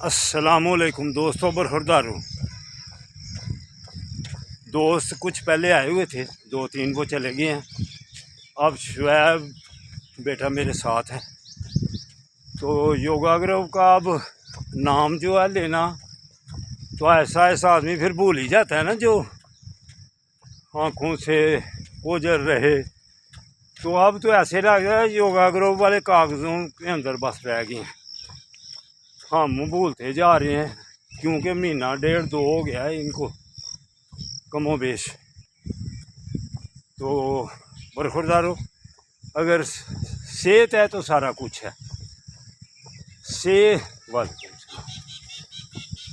अस्सलामुअलैकुम दोस्तों, बरखुरदारों। दोस्त कुछ पहले आए हुए थे, 2-3 वो चले गए हैं। अब शुएब बेटा मेरे साथ है। तो योगा ग्रुप का अब नाम जो है लेना, तो ऐसा आदमी फिर भूल ही जाता है ना, जो आँखों से ओझल रहे। तो अब तो ऐसे लग रहा है योगा ग्रुप वाले कागज़ों के अंदर बस रह गए हैं। हम भूलते जा रहे हैं, क्योंकि महीना 1.5-2 हो गया है इनको कमोबेश। तो बरखुरदारों, अगर सेहत है तो सारा कुछ है।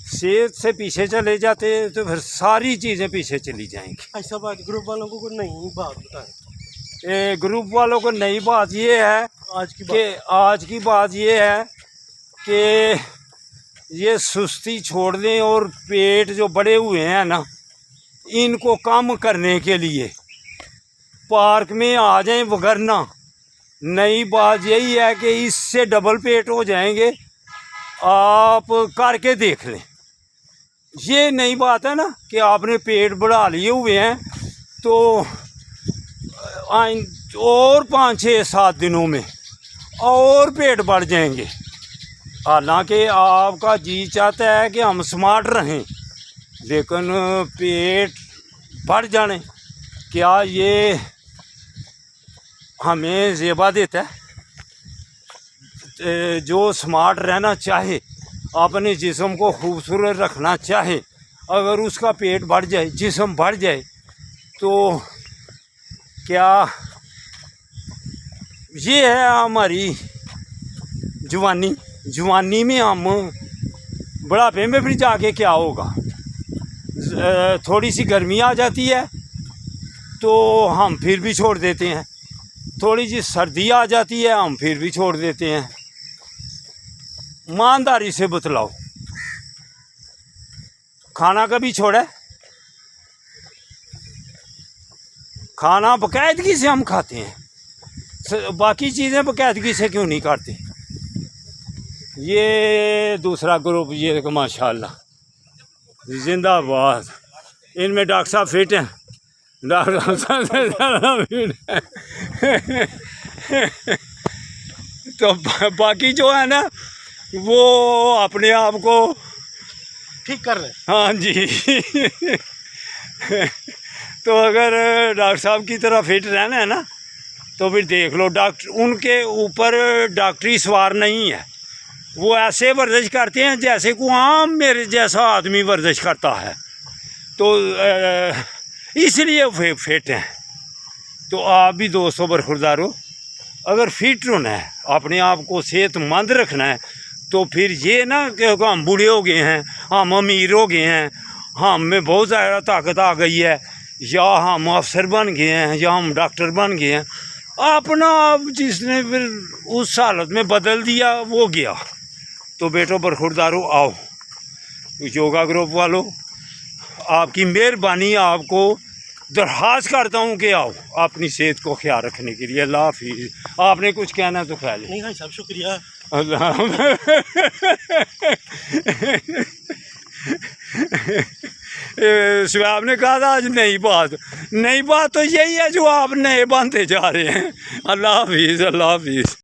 सेहत से पीछे चले जाते तो फिर सारी चीज़ें पीछे चली जाएंगी। ऐसा बात ग्रुप वालों को नई बात बताएं। ग्रुप वालों को नई बात ये है आज की बात ये है कि ये सुस्ती छोड़ दें और पेट जो बड़े हुए हैं ना, इनको कम करने के लिए पार्क में आ जाएं। वगरना नई बात यही है कि इससे डबल पेट हो जाएंगे। आप करके देख लें, ये नई बात है ना कि आपने पेट बढ़ा लिए हुए हैं, तो और 5-6-7 दिनों में और पेट बढ़ जाएंगे। हालांकि आपका जी चाहता है कि हम स्मार्ट रहें, लेकिन पेट बढ़ जाने क्या ये हमें ज़ेबा देता है? जो स्मार्ट रहना चाहे, अपने जिस्म को खूबसूरत रखना चाहे, अगर उसका पेट बढ़ जाए, जिस्म बढ़ जाए, तो क्या ये है हमारी जवानी में हम बुढ़ापे में फिर जाके क्या होगा? थोड़ी सी गर्मी आ जाती है तो हम फिर भी छोड़ देते हैं, थोड़ी सी सर्दी आ जाती है हम फिर भी छोड़ देते हैं। ईमानदारी से बतलाओ, खाना कभी छोड़ा? खाना बाकायदगी से हम खाते हैं, बाकी चीज़ें बाकायदगी से क्यों नहीं करते? ये दूसरा ग्रुप, ये माशाल्लाह जिंदाबाद। इनमें डॉक्टर साहब फिट हैं, डॉक्टर साहब फिट हैं। तो बाकी जो है ना, वो अपने आप को ठीक कर रहे हैं। हाँ जी। तो अगर डॉक्टर साहब की तरह फिट रहना है ना, तो फिर देख लो, डॉक्टर उनके ऊपर डॉक्टरी सवार नहीं है। वो ऐसे वर्जिश करते हैं जैसे को आम मेरे जैसा आदमी वर्जिश करता है, तो इसलिए वे फिट हैं। तो आप भी दोस्तों बरखुरदारों, अगर फिट रहना है, अपने आप को सेहतमंद रखना है, तो फिर ये ना कि हम बूढ़े हो गए हैं, हम अमीर हो गए हैं, हम में बहुत ज़्यादा ताकत आ गई है, या हम अफसर बन गए हैं, या हम डॉक्टर बन गए हैं। अपना आप जिसने फिर उस हालत में बदल दिया वो गया। तो बेटो बरखुरदारों, आओ योगा ग्रुप वालों, आपकी मेहरबानी, आपको दरख्वास्त करता हूँ कि आओ अपनी सेहत को ख्याल रखने के लिए। अल्लाह हाफिज़। आपने कुछ कहना तो ख्याल नहीं भाई साहब, शुक्रिया। अल्लाह। आपने कहा था आज नई बात तो यही है जो आप नए बनते जा रहे हैं। अल्लाह हाफिज़, अल्लाह हाफिज़।